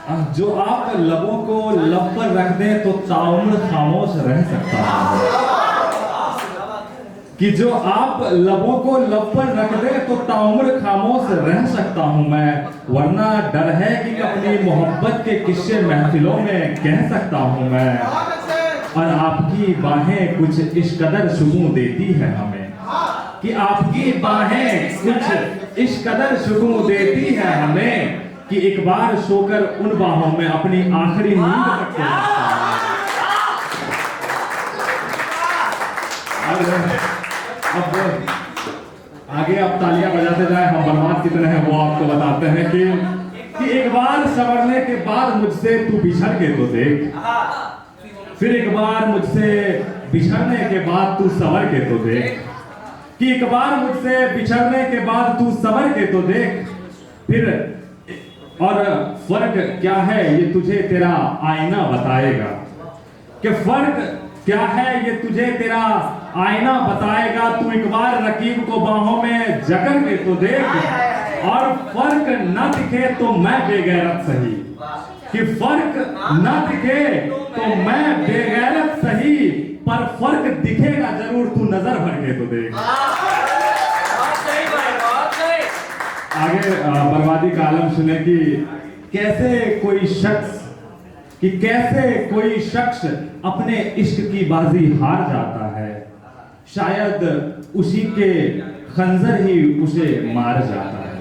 जो आप लबों को लब पर रख दें तो ताउम्र खामोश रह सकता है। कि जो आप लबों को लब पर रख दें तो ताउम्र खामोश रह सकता हूं मैं, वरना डर है कि अपनी मोहब्बत के किस्से महफिलों में कह सकता हूं मैं। और आपकी बाहें कुछ इस कदर सुकून देती है हमें, कि आपकी बाहें कुछ इस कदर सुकून देती है हमें, कि एक बार सोकर उन बाहों में अपनी आखिरी नींद तक को अब आगे आप तालियां बजाते जाए, हम बर्बाद कितने हैं वो आपको बताते हैं कि एक बार संवरने के बाद मुझसे तू बिछड़ के तो देख, फिर एक बार मुझसे बिछड़ने के बाद तू संवर के तो देख, कि एक बार मुझसे बिछड़ने के बाद तू संवर के तो देख। फिर और फर्क क्या है ये तुझे तेरा आईना बताएगा, कि फर्क क्या है ये तुझे तेरा आईना बताएगा। तू एक बार रकीब को बाहों में जकड़ के तो देख, और फर्क न दिखे तो मैं बेगैरत सही, कि फर्क न दिखे तो मैं बेगैरत सही, पर फर्क दिखेगा जरूर, तू नजर भर के तो देख। आगे बर्बादी का आलम सुने कि कैसे कोई शख्स अपने इश्क की बाजी हार जाता है, शायद उसी के खंजर ही उसे मार जाता है।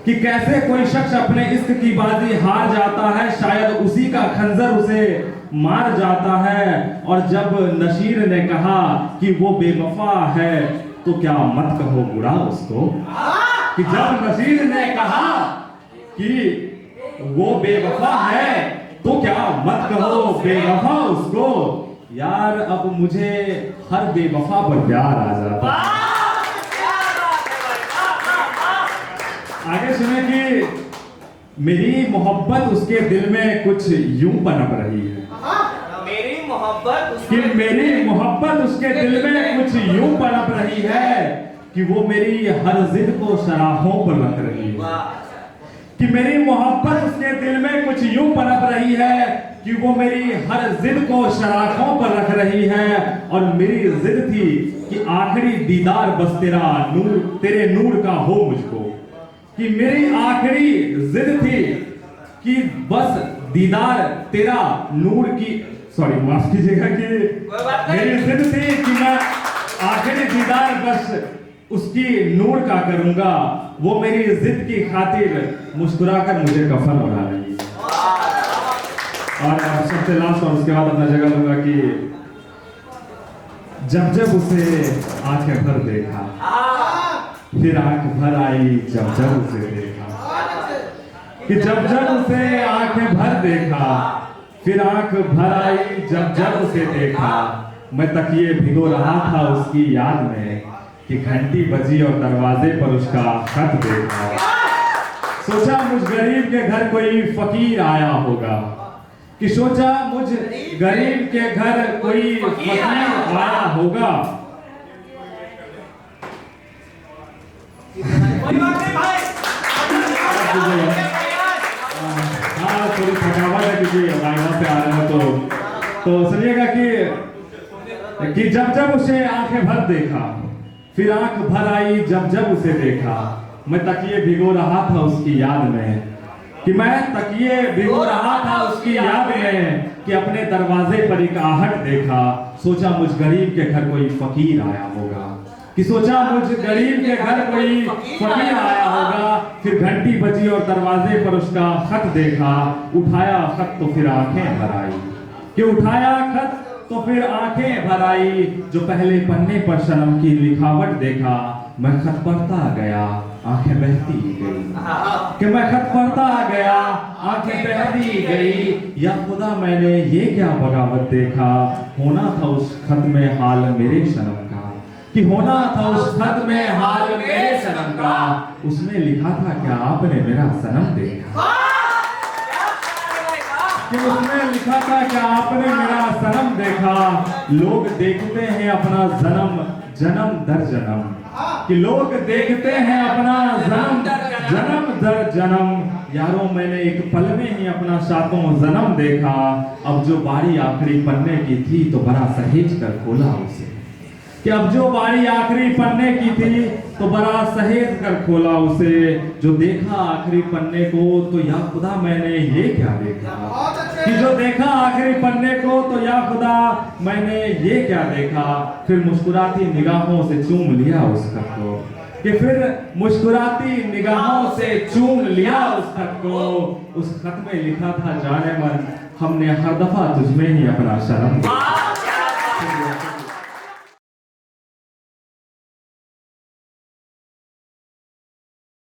कि कैसे कोई शख्स अपने इश्क की बाजी हार जाता है, शायद उसी का खंजर उसे मार जाता है। और जब नशीर ने कहा कि वो बेवफा है तो क्या मत कहो बुरा उसको, कि जब नसीर ने कहा कि वो बेवफा है तो क्या मत कहो बेवफा उसको। यार अब मुझे हर बेवफा पर प्यार आ जाता है। आगे सुने कि मेरी मोहब्बत उसके दिल में कुछ यूं पनप रही है, मेरी मोहब्बत उसके दिल में कुछ यूं पनप रही है, कि वो मेरी हर जिद को सराहों पर रख रही है। कि मेरी मोहब्बत उसके दिल में कुछ यूं पनप रही है, कि वो मेरी हर जिद को सराहों पर रख रही है। और मेरी जिद थी कि आखिरी दीदार बस तेरे नूर का हो मुझको, कि मेरी आखिरी जिद थी कि बस दीदार तेरा नूर की, सॉरी माफ कीजिएगा, कि मेरी जिद थी कि मैं आखिरी दीदार बस उसकी नूर का करूंगा। वो मेरी जिद की खातिर मुस्कुराकर मुझे कफन बना रही है। और सबसे लास्ट और उसके बाद अपना जगह लूंगा कि जब जब उसे आंखें भर देखा, फिर आंख भर आई जब जब उसे देखा, कि जब जब उसे आंखें भर देखा, फिर आंख भर आई जब जब उसे देखा। मैं तकिए भिगो रहा था उसकी याद में, कि घंटी बजी और दरवाजे पर उसका खत देखा। सोचा मुझ गरीब के घर कोई फकीर आया होगा, कि सोचा मुझ गरीब के घर कोई फकीर आया होगा। हाँ थोड़ी थकावट है क्योंकि वाइवा से आ रहे हैं, तो सुनिएगा कि जब जब उसे आंखें भर देखा, फिर आंख भर आई जब जब उसे देखा। मैं तकिए भिगो रहा था उसकी याद में, कि मैं तकिए भिगो रहा था उसकी याद में, कि अपने दरवाजे पर एक आहट देखा। सोचा मुझ गरीब के घर कोई फकीर आया होगा, कि सोचा मुझ गरीब के घर कोई फकीर आया होगा। फिर घंटी बजी और दरवाजे पर उसका खत देखा। उठाया खत तो फिर आंखें भर आई, कि उठाया खत तो फिर आंखें भर आई। जो पहले पन्ने पर सनम की लिखावट देखा, मैं खत पढ़ता गया आंखें बहती गई, कि मैं खत पढ़ता गया आंखें बहती गई। या खुदा मैंने ये क्या बगावत देखा, होना था उस खत में हाल मेरे सनम का, कि होना था उस खत में हाल मेरे सनम का। उसमें लिखा था क्या आपने मेरा सनम देखा, कि उसमें लिखा था क्या आपने मेरा सनम देखा। लोग देखते हैं अपना जन्म जन्म दर जन्म, कि लोग देखते हैं अपना जन्म जन्म दर जन्म। यारों मैंने एक पल में ही अपना सातों जन्म देखा, अब जो बारी आखिरी पन्ने की थी तो बड़ा सहेज कर खोला उसे। कि अब जो बारी आखिरी पन्ने की थी तो बड़ा सहेज कर खोला उसे। जो देखा आखिरी पन्ने को तो या खुदा मैंने ये क्या देखा, कि जो देखा आखिरी पन्ने को तो या खुदा मैंने ये क्या देखा। फिर मुस्कुराती निगाहों से चूम लिया उस खत को, कि फिर मुस्कुराती निगाहों से चूम लिया उस खत को। उस खत में लिखा था जाने मन, हमने हर दफा तुझमें ही अपना शर्म